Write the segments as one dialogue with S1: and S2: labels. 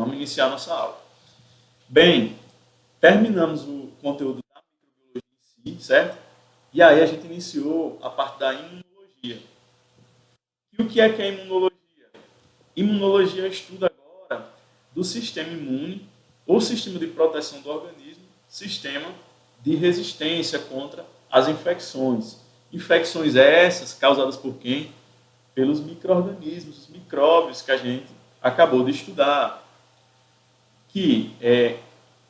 S1: Vamos iniciar a nossa aula. Bem, terminamos o conteúdo da microbiologia em si, certo? E aí a gente iniciou a parte da imunologia. E o que é a imunologia? Imunologia estuda agora do sistema imune, ou sistema de proteção do organismo, sistema de resistência contra as infecções. Infecções essas causadas por quem? Pelos micro-organismos, os micróbios que a gente acabou de estudar.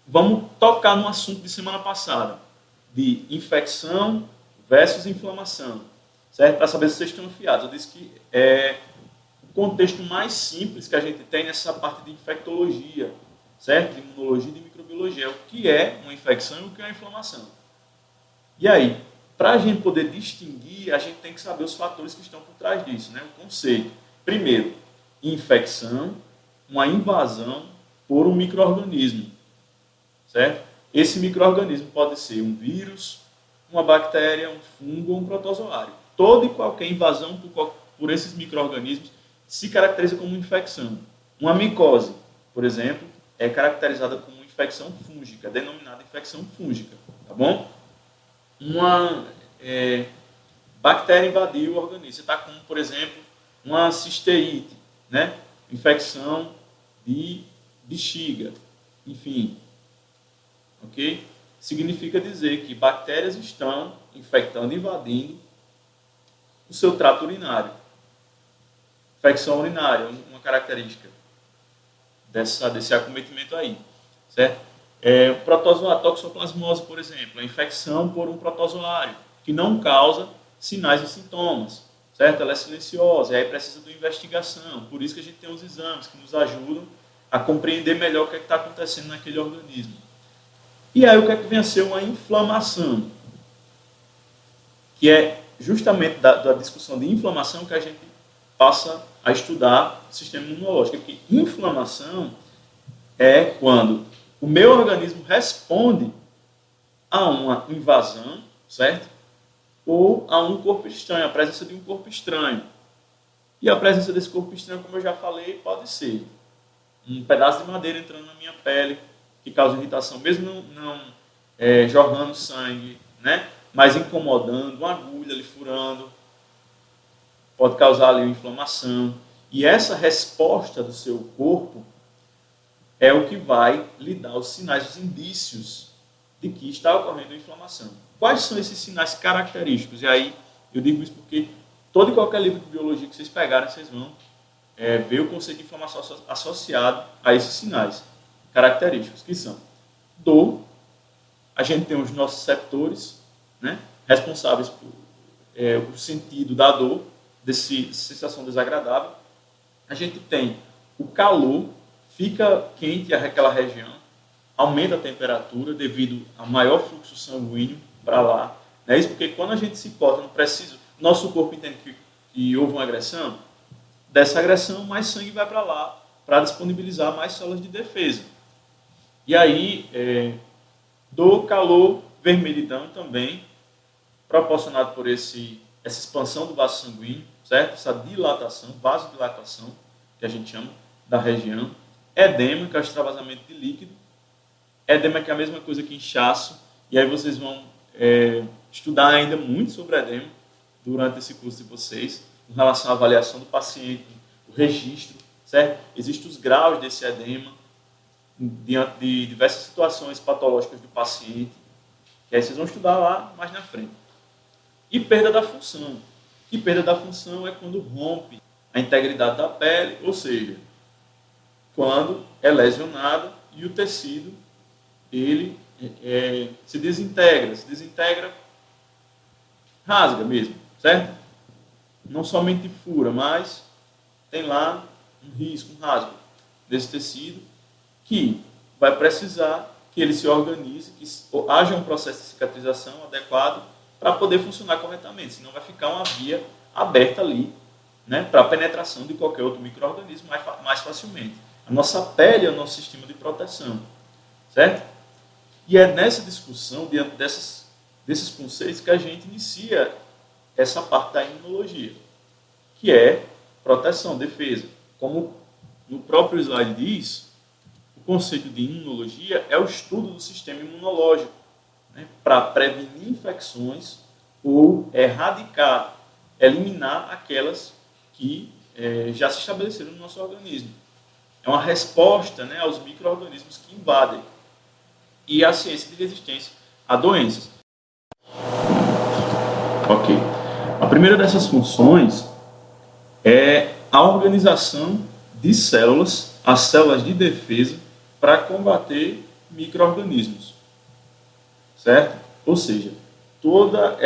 S1: Vamos tocar no assunto de semana passada, de infecção versus inflamação, certo? Para saber se vocês estão afiados. Eu disse que o contexto mais simples que a gente tem nessa parte de infectologia, certo? De imunologia e de microbiologia. O que é uma infecção e o que é uma inflamação. E aí, para a gente poder distinguir, a gente tem que saber os fatores que estão por trás disso, né? O conceito. Primeiro, infecção, uma invasão por um micro-organismo, certo? Esse micro-organismo pode ser um vírus, uma bactéria, um fungo ou um protozoário. Toda e qualquer invasão por esses micro-organismos se caracteriza como infecção. Uma micose, por exemplo, é caracterizada como infecção fúngica, denominada infecção fúngica, tá bom? Uma bactéria invadiu o organismo. Você está com, por exemplo, uma cisteíte, né? Infecção de bexiga, enfim, ok? Significa dizer que bactérias estão infectando, invadindo o seu trato urinário. Infecção urinária, uma característica desse acometimento aí, certo? Protozoário, toxoplasmose, por exemplo, a infecção por um protozoário, que não causa sinais e sintomas, certo? Ela é silenciosa, e aí precisa de uma investigação, por isso que a gente tem os exames que nos ajudam a compreender melhor o que está acontecendo naquele organismo. E aí o que é que vem a ser uma inflamação? Que é justamente da discussão de inflamação que a gente passa a estudar o sistema imunológico. Porque inflamação é quando o meu organismo responde a uma invasão, certo? Ou a um corpo estranho, a presença de um corpo estranho. E a presença desse corpo estranho, como eu já falei, pode ser um pedaço de madeira entrando na minha pele, que causa irritação, mesmo não jorrando sangue, né? Mas incomodando, uma agulha ali furando, pode causar ali uma inflamação. E essa resposta do seu corpo é o que vai lhe dar os sinais, os indícios de que está ocorrendo a inflamação. Quais são esses sinais característicos? E aí eu digo isso porque todo e qualquer livro de biologia que vocês pegarem, vocês vão ver o conceito de inflamação associado a esses sinais característicos, que são dor. A gente tem os nossos receptores, né, responsáveis por o sentido da dor, dessa sensação desagradável. A gente tem o calor, fica quente aquela região, aumenta a temperatura devido a maior fluxo sanguíneo para lá. Não é isso? Porque quando a gente se corta, não precisa, nosso corpo entende que houve uma agressão, dessa agressão mais sangue vai para lá para disponibilizar mais células de defesa. E aí, dor, calor, vermelhidão também, proporcionado por essa expansão do vaso sanguíneo, certo? Essa dilatação, vasodilatação, que a gente chama da região. Edema, que é o extravasamento de líquido. Edema que é a mesma coisa que inchaço. E aí vocês vão estudar ainda muito sobre edema durante esse curso de vocês, em relação à avaliação do paciente, o registro, certo? Existem os graus desse edema diante de diversas situações patológicas do paciente, que aí vocês vão estudar lá mais na frente. E perda da função. E perda da função é quando rompe a integridade da pele, ou seja, quando é lesionada e o tecido ele se desintegra, rasga mesmo, certo? Não somente fura, mas tem lá um risco, um rasgo desse tecido que vai precisar que ele se organize, que haja um processo de cicatrização adequado para poder funcionar corretamente, senão vai ficar uma via aberta ali, né, para a penetração de qualquer outro micro-organismo mais facilmente. A nossa pele é o nosso sistema de proteção, certo? E é nessa discussão, diante desses conceitos, que a gente inicia essa parte da imunologia, que é proteção, defesa. Como no próprio slide diz, o conceito de imunologia é o estudo do sistema imunológico, né, para prevenir infecções ou erradicar, eliminar aquelas que já se estabeleceram no nosso organismo. É uma resposta, né, aos micro-organismos que invadem. E a ciência de resistência a doenças. Ok. A primeira dessas funções é a organização de células, as células de defesa, para combater micro-organismos. Certo? Ou seja, todas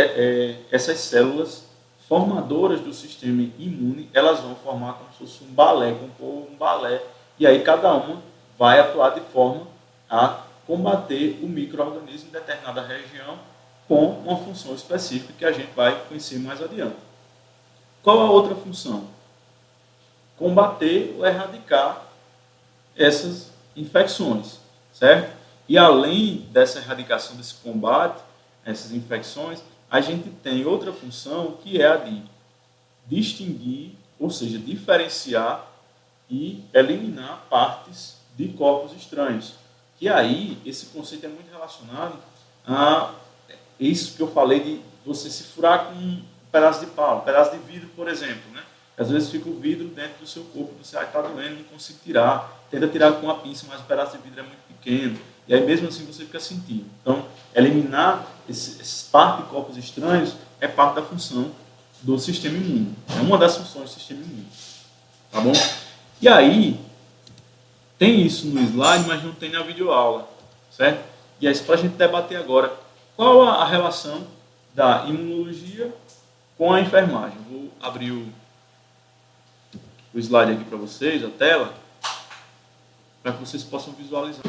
S1: essas células formadoras do sistema imune, elas vão formar como se fosse um balé, compor um balé, e aí cada uma vai atuar de forma a combater o micro-organismo em determinada região com uma função específica que a gente vai conhecer mais adiante. Qual a outra função? Combater ou erradicar essas infecções, certo? E além dessa erradicação, desse combate, essas infecções, a gente tem outra função que é a de distinguir, ou seja, diferenciar e eliminar partes de corpos estranhos. Que aí, esse conceito é muito relacionado a isso que eu falei de você se furar com um pedaço de pau, um pedaço de vidro, por exemplo, né? Às vezes fica o vidro dentro do seu corpo, você está doendo, não consigo tirar, tenta tirar com uma pinça, mas o pedaço de vidro é muito pequeno, e aí mesmo assim você fica sentindo. Então, eliminar esses partes de corpos estranhos é parte da função do sistema imune, é uma das funções do sistema imune, tá bom? E aí, tem isso no slide, mas não tem na videoaula, certo? E aí, para a gente debater agora, qual a relação da imunologia com a enfermagem? Vou abrir o slide aqui para vocês, a tela, para que vocês possam visualizar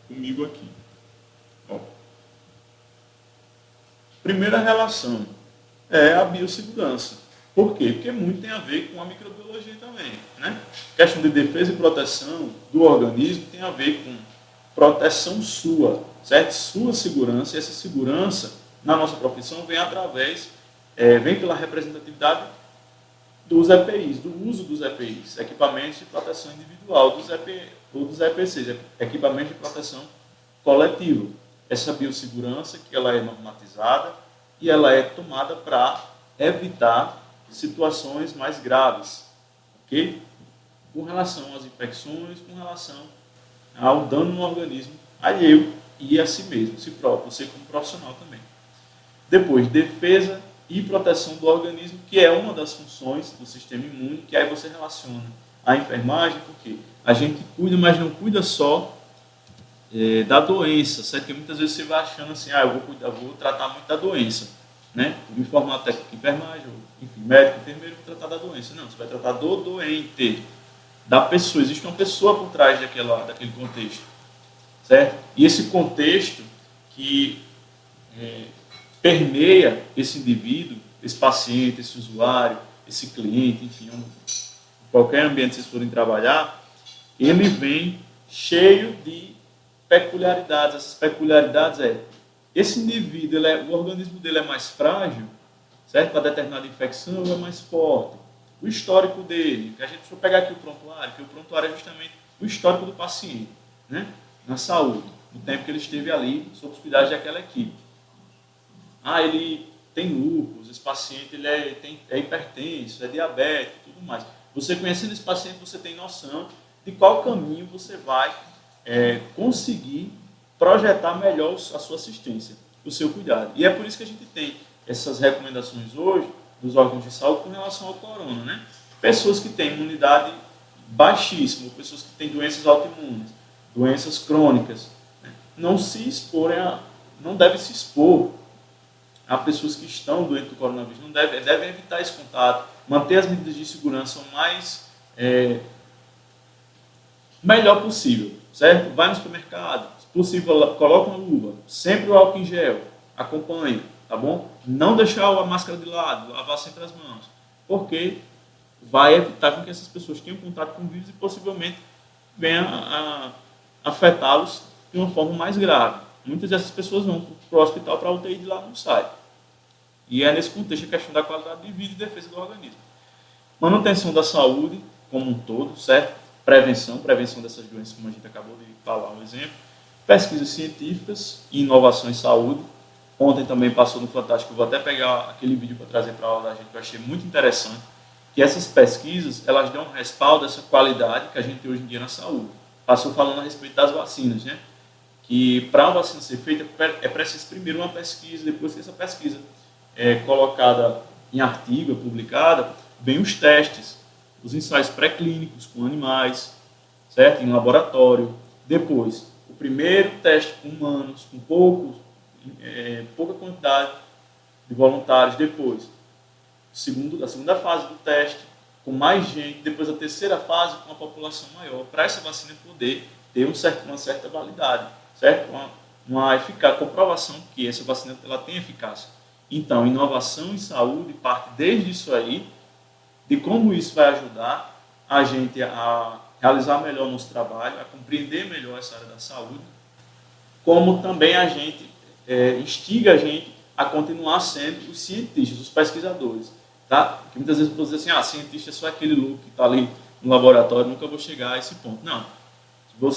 S1: comigo aqui. Ó. Primeira relação é a biossegurança. Por quê? Porque muito tem a ver com a microbiologia também, né? A questão de defesa e proteção do organismo tem a ver com proteção sua, certo? Sua segurança, e essa segurança na nossa profissão vem através, vem pela representatividade dos EPIs, do uso dos EPIs, equipamentos de proteção individual, dos EPCs, equipamentos de proteção coletiva. Essa biossegurança, que ela é normatizada e ela é tomada para evitar situações mais graves, ok? Com relação às infecções, com relação ao dano no organismo alheio e a si mesmo, si próprio, você como profissional também. Depois, defesa e proteção do organismo, que é uma das funções do sistema imune, que aí você relaciona a enfermagem, porque a gente cuida, mas não cuida só da doença, certo? Porque muitas vezes você vai achando assim, eu vou tratar muito da doença, né? Vou me formar técnico de enfermagem, enfim, médico, enfermeiro, vou tratar da doença. Não, você vai tratar do doente, da pessoa. Existe uma pessoa por trás daquele contexto, certo? E esse contexto que permeia esse indivíduo, esse paciente, esse usuário, esse cliente, enfim, qualquer ambiente que vocês forem trabalhar, ele vem cheio de peculiaridades. Essas peculiaridades esse indivíduo, o organismo dele é mais frágil, certo? Para determinada infecção, ele é mais forte. O histórico dele, que a gente for pegar aqui o prontuário, que o prontuário é justamente o histórico do paciente, né? Na saúde, no tempo que ele esteve ali, sob os cuidados daquela equipe. Ele tem lúpus, esse paciente ele é hipertenso, é diabético, tudo mais. Você conhecendo esse paciente, você tem noção de qual caminho você vai conseguir projetar melhor a sua assistência, o seu cuidado. E é por isso que a gente tem essas recomendações hoje dos órgãos de saúde com relação ao corona, né? Pessoas que têm imunidade baixíssima, pessoas que têm doenças autoimunes, doenças crônicas, né? Não devem se expor a pessoas que estão doentes do coronavírus, devem evitar esse contato, manter as medidas de segurança o mais melhor possível, certo? Vai no supermercado, se possível, coloca uma luva, sempre o álcool em gel, acompanhe, tá bom? Não deixar a máscara de lado, lavar sempre as mãos, porque vai evitar com que essas pessoas tenham contato com o vírus e possivelmente venha a afetá-los de uma forma mais grave. Muitas dessas pessoas vão para o hospital, para a UTI, de lá não sai. E é nesse contexto a questão da qualidade de vida e defesa do organismo. Manutenção da saúde, como um todo, certo? Prevenção dessas doenças, como a gente acabou de falar, um exemplo. Pesquisas científicas e inovação em saúde. Ontem também passou no Fantástico, eu vou até pegar aquele vídeo para trazer para a aula da gente, que eu achei muito interessante, que essas pesquisas, elas dão um respaldo a essa qualidade que a gente tem hoje em dia na saúde. Passou falando a respeito das vacinas, né? Que para uma vacina ser feita, é preciso primeiro uma pesquisa, depois que essa pesquisa é colocada em artigo, é publicada, vem os testes, os ensaios pré-clínicos com animais, certo? Em laboratório. Depois, o primeiro teste com humanos, com pouca quantidade de voluntários. Depois, a segunda fase do teste, com mais gente. Depois, a terceira fase, com uma população maior, para essa vacina poder ter uma certa validade, certo? Uma comprovação que essa vacina ela tem eficácia. Então, inovação em saúde parte desde isso aí, de como isso vai ajudar a gente a realizar melhor o nosso trabalho, a compreender melhor essa área da saúde, como também a gente instiga a gente a continuar sendo os cientistas, os pesquisadores. Tá? Porque muitas vezes as pessoas dizem assim, cientista é só aquele louco que está ali no laboratório, nunca vou chegar a esse ponto. Não,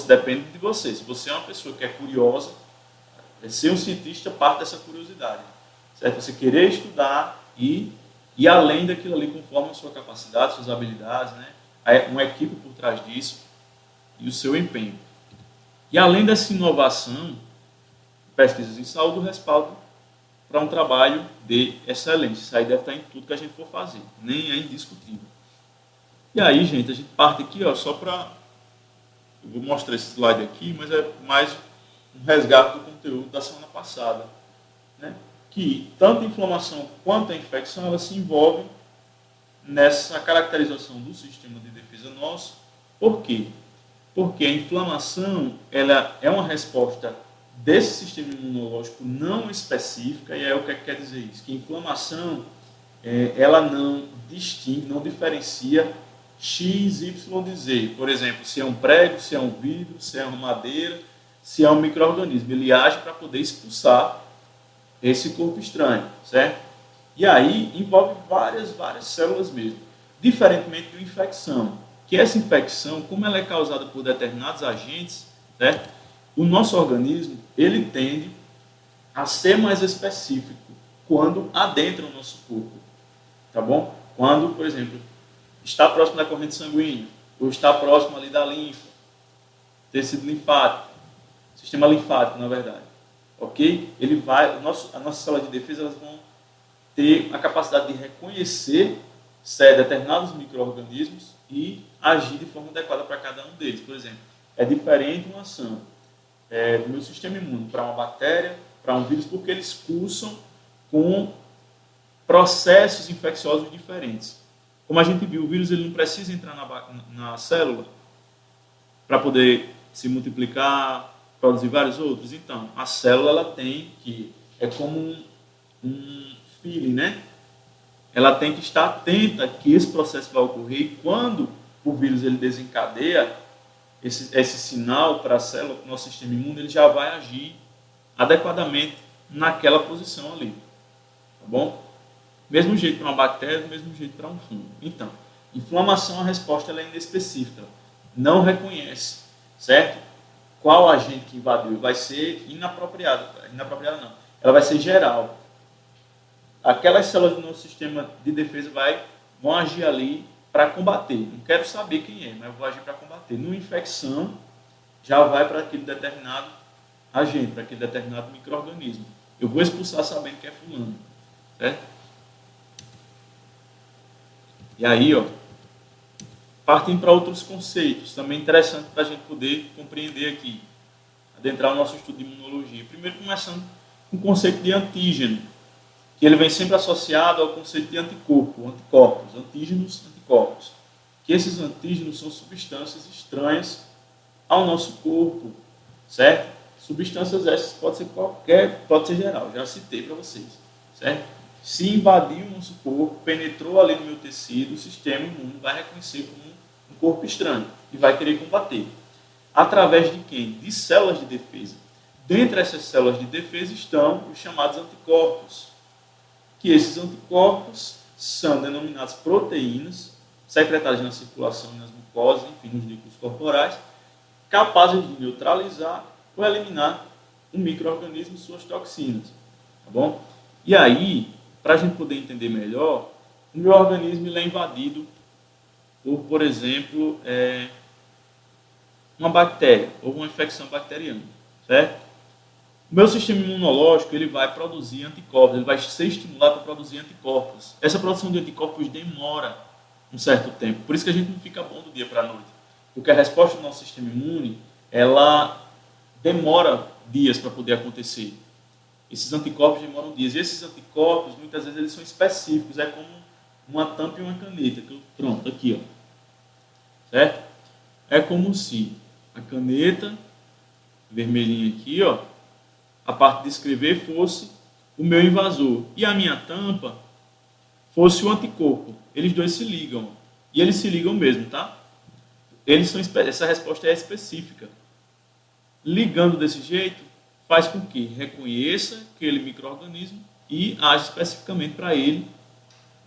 S1: depende de você. Se você é uma pessoa que é curiosa, ser um cientista parte dessa curiosidade. Certo? Você querer estudar e além daquilo ali, conforme a sua capacidade, suas habilidades, né? Uma equipe por trás disso e o seu empenho. E além dessa inovação, pesquisas em saúde, o respaldo para um trabalho de excelência. Isso aí deve estar em tudo que a gente for fazer, nem é indiscutível. E aí, gente, a gente parte aqui, ó, só para... Eu vou mostrar esse slide aqui, mas é mais um resgate do conteúdo da semana passada, né? Que tanto a inflamação quanto a infecção, elas se envolvem nessa caracterização do sistema de defesa nosso. Por quê? Porque a inflamação ela é uma resposta desse sistema imunológico não específica, e é o que quer dizer isso? Que a inflamação ela não distingue, não diferencia X, Y de Z. Por exemplo, se é um prego, se é um vidro, se é uma madeira, se é um micro-organismo. Ele age para poder expulsar esse corpo estranho, certo? E aí envolve várias células mesmo. Diferentemente de uma infecção, que essa infecção, como ela é causada por determinados agentes, certo? O nosso organismo, ele tende a ser mais específico quando adentra o nosso corpo, tá bom? Quando, por exemplo, está próximo da corrente sanguínea, ou está próximo ali da linfa, tecido linfático, sistema linfático, na verdade, ok? A nossa célula de defesa, elas vão ter a capacidade de reconhecer determinados micro-organismos e agir de forma adequada para cada um deles. Por exemplo, é diferente uma ação do meu sistema imune para uma bactéria, para um vírus, porque eles cursam com processos infecciosos diferentes. Como a gente viu, o vírus ele não precisa entrar na célula para poder se multiplicar, produzir vários outros. Então, a célula ela tem que, é como um feeling, né? Ela tem que estar atenta que esse processo vai ocorrer e quando o vírus ele desencadeia esse sinal para a célula, para o nosso sistema imune, ele já vai agir adequadamente naquela posição ali, tá bom? Mesmo jeito para uma bactéria, mesmo jeito para um fungo. Então, inflamação, a resposta ela é inespecífica, não reconhece, certo? Qual agente que invadiu vai ser inapropriada não, ela vai ser geral. Aquelas células do nosso sistema de defesa vão agir ali para combater. Não quero saber quem é, mas eu vou agir para combater. Numa infecção, já vai para aquele determinado agente, para aquele determinado micro-organismo. Eu vou expulsar sabendo que é fulano, certo? E aí, ó, partem para outros conceitos, também interessante para a gente poder compreender aqui, adentrar o nosso estudo de imunologia. Primeiro, começando com o conceito de antígeno, que ele vem sempre associado ao conceito de anticorpos, antígenos, anticorpos. Que esses antígenos são substâncias estranhas ao nosso corpo, certo? Substâncias essas pode ser geral, já citei para vocês, certo? Se invadiu o nosso corpo, penetrou ali no meu tecido, o sistema imune vai reconhecer como um corpo estranho e vai querer combater. Através de quem? De células de defesa. Dentre essas células de defesa estão os chamados anticorpos, que esses anticorpos são denominados proteínas secretadas na circulação e nas mucosas, enfim, nos líquidos corporais, capazes de neutralizar ou eliminar um micro-organismo e suas toxinas, tá bom? E aí, para a gente poder entender melhor, o meu organismo ele é invadido por exemplo, uma bactéria ou uma infecção bacteriana, certo? O meu sistema imunológico ele vai produzir anticorpos, ele vai ser estimulado para produzir anticorpos. Essa produção de anticorpos demora um certo tempo, por isso que a gente não fica bom do dia para a noite, porque a resposta do nosso sistema imune ela demora dias para poder acontecer. Esses anticorpos demoram dias, e esses anticorpos muitas vezes eles são específicos, é como uma tampa e uma caneta, pronto, aqui, ó, certo? É como se a caneta vermelhinha aqui, ó, a parte de escrever fosse o meu invasor e a minha tampa fosse o anticorpo. Eles dois se ligam, e eles se ligam mesmo, tá? Essa resposta é específica. Ligando desse jeito, faz com que reconheça aquele micro-organismo e age especificamente para ele,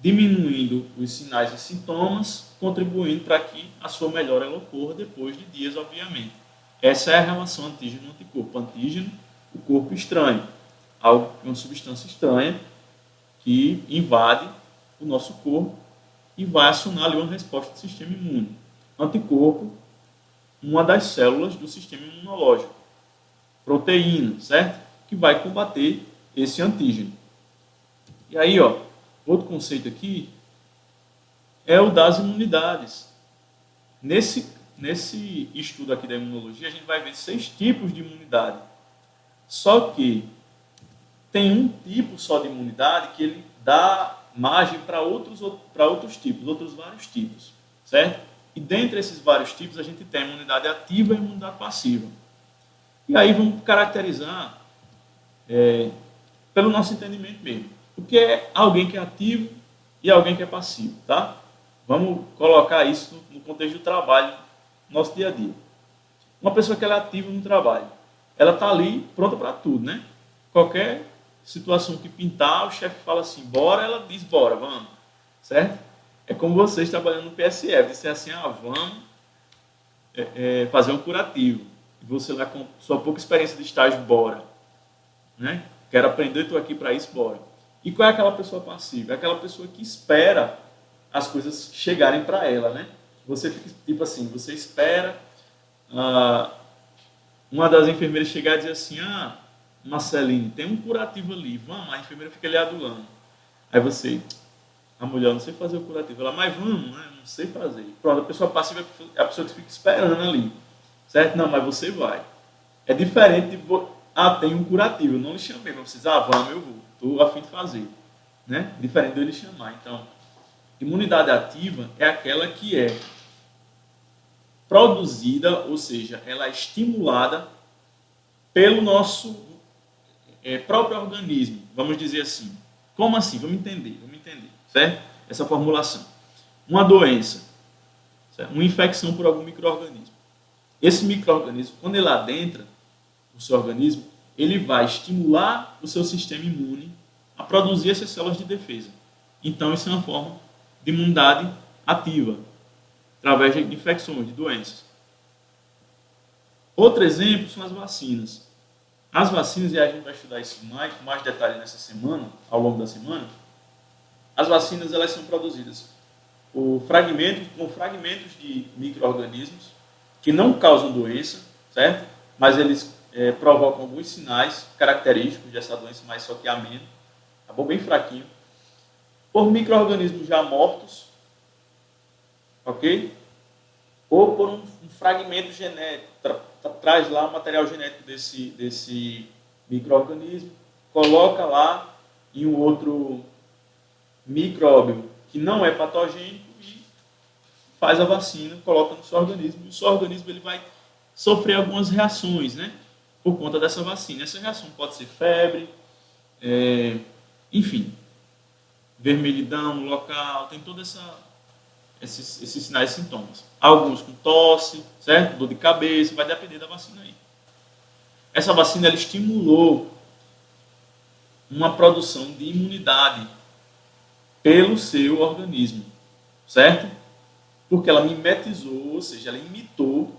S1: diminuindo os sinais e sintomas, contribuindo para que a sua melhora ocorra depois de dias, obviamente. Essa é a relação antígeno-anticorpo. Antígeno, o corpo estranho, uma substância estranha que invade o nosso corpo e vai acionar ali uma resposta do sistema imune. Anticorpo, uma das células do sistema imunológico. Proteína, certo? Que vai combater esse antígeno. E aí, ó, outro conceito aqui é o das imunidades. Nesse estudo aqui da imunologia, a gente vai ver 6 tipos de imunidade. Só que tem um tipo só de imunidade que ele dá margem para outros tipos, outros vários tipos, certo? E dentre esses vários tipos, a gente tem a imunidade ativa e a imunidade passiva. E aí vamos caracterizar pelo nosso entendimento mesmo. O que é alguém que é ativo e alguém que é passivo, tá? Vamos colocar isso no contexto do trabalho, no nosso dia a dia. Uma pessoa que ela é ativa no trabalho, ela está ali pronta para tudo, né? Qualquer situação que pintar, o chefe fala assim, bora, ela diz, bora, vamos, certo? É como vocês trabalhando no PSF, disser assim, vamos fazer um curativo. E você lá com sua pouca experiência de estágio, bora. Né? Quero aprender, estou aqui para isso, bora. E qual é aquela pessoa passiva? É aquela pessoa que espera as coisas chegarem para ela, né? Você fica, tipo assim, você espera uma das enfermeiras chegar e dizer assim, Marceline, tem um curativo ali, vamos, a enfermeira fica ali adulando. Aí você, a mulher, não sei fazer o curativo, ela, mas vamos, né? Não sei fazer. Pronto, a pessoa passiva é a pessoa que fica esperando ali, certo? Não, mas você vai. É diferente de, tem um curativo, eu não lhe chamei, mas vocês, vamos, eu vou, estou a fim de fazer, né? Diferente de eu lhe chamar. Então, imunidade ativa é aquela que é produzida, ou seja, ela é estimulada pelo nosso próprio organismo, vamos dizer assim. Como assim? Vamos entender, certo? Essa formulação. Uma doença, certo? Uma infecção por algum micro-organismo. Esse micro-organismo, quando ele adentra o seu organismo, ele vai estimular o seu sistema imune a produzir essas células de defesa. Então, isso é uma forma de imunidade ativa, através de infecções, de doenças. Outro exemplo são as vacinas. As vacinas, e a gente vai estudar isso com mais detalhe nessa semana, ao longo da semana, as vacinas elas são produzidas com fragmentos de micro-organismos que não causam doença, certo? Mas eles provocam alguns sinais característicos dessa doença, mas só que ameno, tá bom? Bem fraquinho. Por micro-organismos já mortos, ok? Ou por um fragmento genético, traz lá o material genético desse micro-organismo, coloca lá em um outro micróbio que não é patogênico e faz a vacina, coloca no seu organismo, e o seu organismo ele vai sofrer algumas reações, né? Por conta dessa vacina. Essa reação pode ser febre, enfim, vermelhidão no local, tem todos esses sinais e sintomas. Alguns com tosse, certo? Dor de cabeça, vai depender da vacina aí. Essa vacina ela estimulou uma produção de imunidade pelo seu organismo, certo? Porque ela mimetizou, ou seja, ela imitou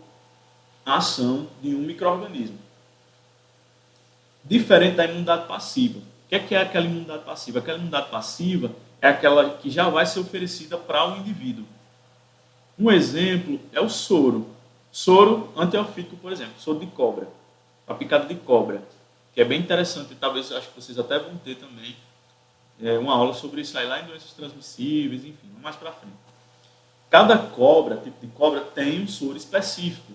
S1: a ação de um micro-organismo. Diferente da imunidade passiva. O que é aquela imunidade passiva? Aquela imunidade passiva é aquela que já vai ser oferecida para o indivíduo. Um exemplo é o soro. Soro antiofídico, por exemplo, soro de cobra, a picada de cobra, que é bem interessante, talvez acho que vocês até vão ter também uma aula sobre isso aí lá em doenças transmissíveis, enfim, mais para frente. Cada cobra, tipo de cobra, tem um soro específico.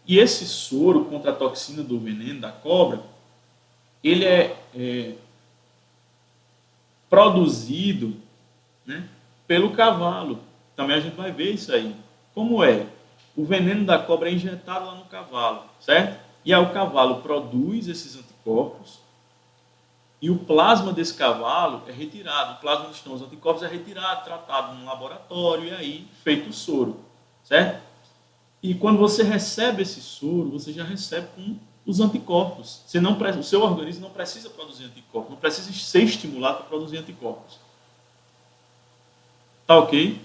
S1: E esse soro contra a toxina do veneno da cobra, ele é produzido, né, pelo cavalo. Também a gente vai ver isso aí. Como é? O veneno da cobra é injetado lá no cavalo, certo? E aí o cavalo produz esses anticorpos e o plasma desse cavalo é retirado. O plasma onde estão os anticorpos é retirado, tratado num laboratório e aí feito o soro, certo? E quando você recebe esse soro, você já recebe com os anticorpos. O seu organismo não precisa produzir anticorpos, não precisa ser estimulado para produzir anticorpos. Tá ok?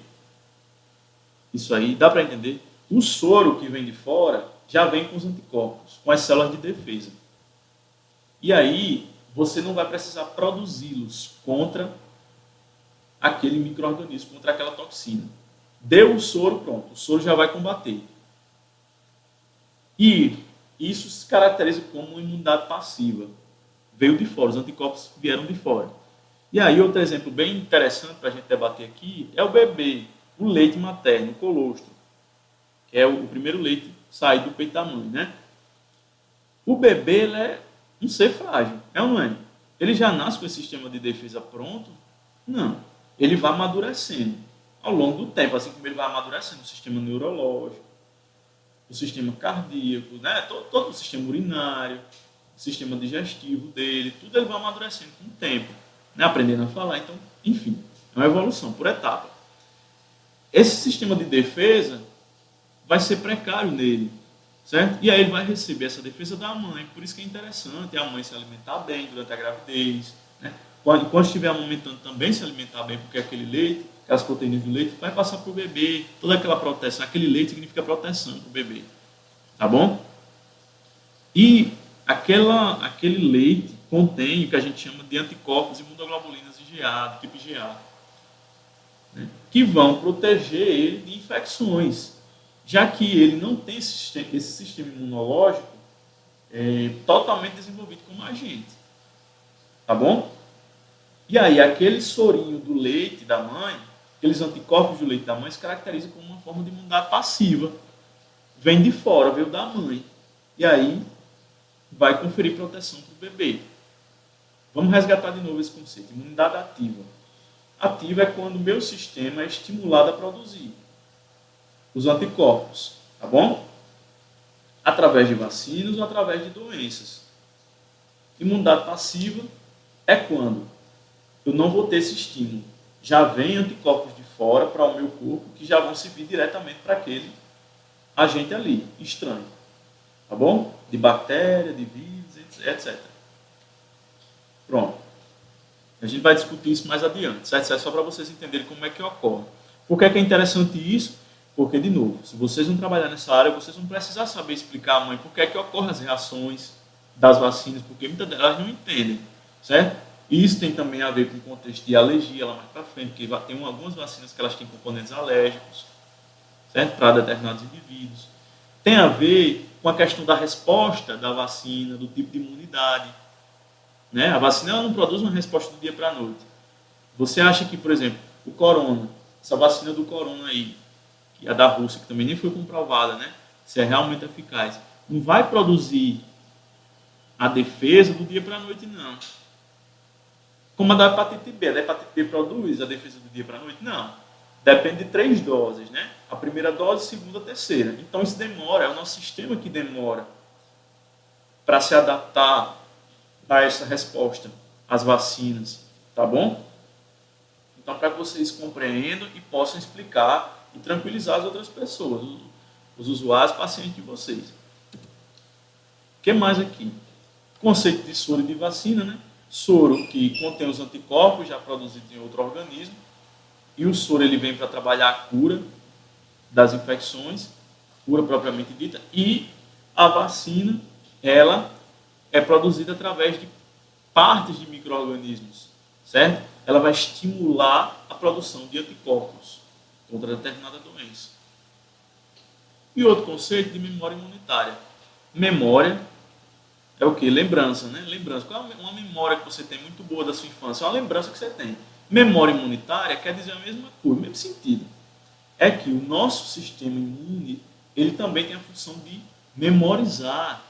S1: Isso aí, dá para entender? O soro que vem de fora já vem com os anticorpos, com as células de defesa. E aí, você não vai precisar produzi-los contra aquele micro-organismo, contra aquela toxina. Deu o soro, pronto, o soro já vai combater. E isso se caracteriza como uma imunidade passiva. Veio de fora, os anticorpos vieram de fora. E aí, outro exemplo bem interessante para a gente debater aqui é o bebê, o leite materno, o colostro, que é o primeiro leite sair do peito da mãe, né? O bebê ele é um ser frágil, é ou não é? Ele já nasce com esse sistema de defesa pronto? Não. Ele vai amadurecendo ao longo do tempo, assim como ele vai amadurecendo o sistema neurológico, o sistema cardíaco, né? todo o sistema urinário, o sistema digestivo dele, tudo ele vai amadurecendo com o tempo, né? Aprendendo a falar. Então, enfim, é uma evolução por etapa. Esse sistema de defesa vai ser precário nele, certo? E aí ele vai receber essa defesa da mãe. Por isso que é interessante a mãe se alimentar bem durante a gravidez, né? Quando estiver amamentando também se alimentar bem, porque aquele leite, aquelas proteínas do leite, vai passar para o bebê, toda aquela proteção. Aquele leite significa proteção para o bebê, tá bom? E aquele leite contém o que a gente chama de anticorpos e imunoglobulinas IgA, do tipo IgA, né? Que vão proteger ele de infecções, já que ele não tem esse sistema imunológico totalmente desenvolvido como a gente. Tá bom? E aí, aquele sorinho do leite da mãe, aqueles anticorpos do leite da mãe, se caracteriza como uma forma de imunidade passiva. Vem de fora, veio da mãe. E aí, vai conferir proteção para o bebê. Vamos resgatar de novo esse conceito. Imunidade ativa. Ativa é quando o meu sistema é estimulado a produzir os anticorpos, tá bom? Através de vacinas ou através de doenças. Imunidade passiva é quando eu não vou ter esse estímulo. Já vem anticorpos de fora para o meu corpo que já vão servir diretamente para aquele agente ali, estranho. Tá bom? De bactéria, de vírus, etc. Pronto. A gente vai discutir isso mais adiante, certo? Isso é só para vocês entenderem como é que ocorre. Por que é interessante isso? Porque, de novo, se vocês vão trabalhar nessa área, vocês vão precisar saber explicar à mãe por que é que ocorrem as reações das vacinas, porque muitas delas não entendem, certo? E isso tem também a ver com o contexto de alergia lá mais para frente, porque tem algumas vacinas que elas têm componentes alérgicos, certo? Para determinados indivíduos. Tem a ver com a questão da resposta da vacina, do tipo de imunidade, né? A vacina ela não produz uma resposta do dia para a noite. Você acha que, por exemplo, o corona, essa vacina do corona aí, que é da Rússia, que também nem foi comprovada, né? Se é realmente eficaz, não vai produzir a defesa do dia para a noite, não. Como a da hepatite B. A da hepatite B produz a defesa do dia para a noite? Não. Depende de 3 doses, né? A primeira dose, a segunda, a terceira. Então isso demora, é o nosso sistema que demora para se adaptar a essa resposta às vacinas, tá bom? Então, para que vocês compreendam e possam explicar e tranquilizar as outras pessoas, os usuários, pacientes de vocês. O que mais aqui? Conceito de soro e de vacina, né? Soro que contém os anticorpos já produzidos em outro organismo, e o soro ele vem para trabalhar a cura, das infecções, cura propriamente dita, e a vacina, ela é produzida através de partes de micro-organismos, certo? Ela vai estimular a produção de anticorpos contra determinada doença. E outro conceito de memória imunitária. Memória é o que? Lembrança, né? Lembrança. Qual é uma memória que você tem muito boa da sua infância? É uma lembrança que você tem. Memória imunitária quer dizer a mesma coisa, o mesmo sentido. É que o nosso sistema imune, ele também tem a função de memorizar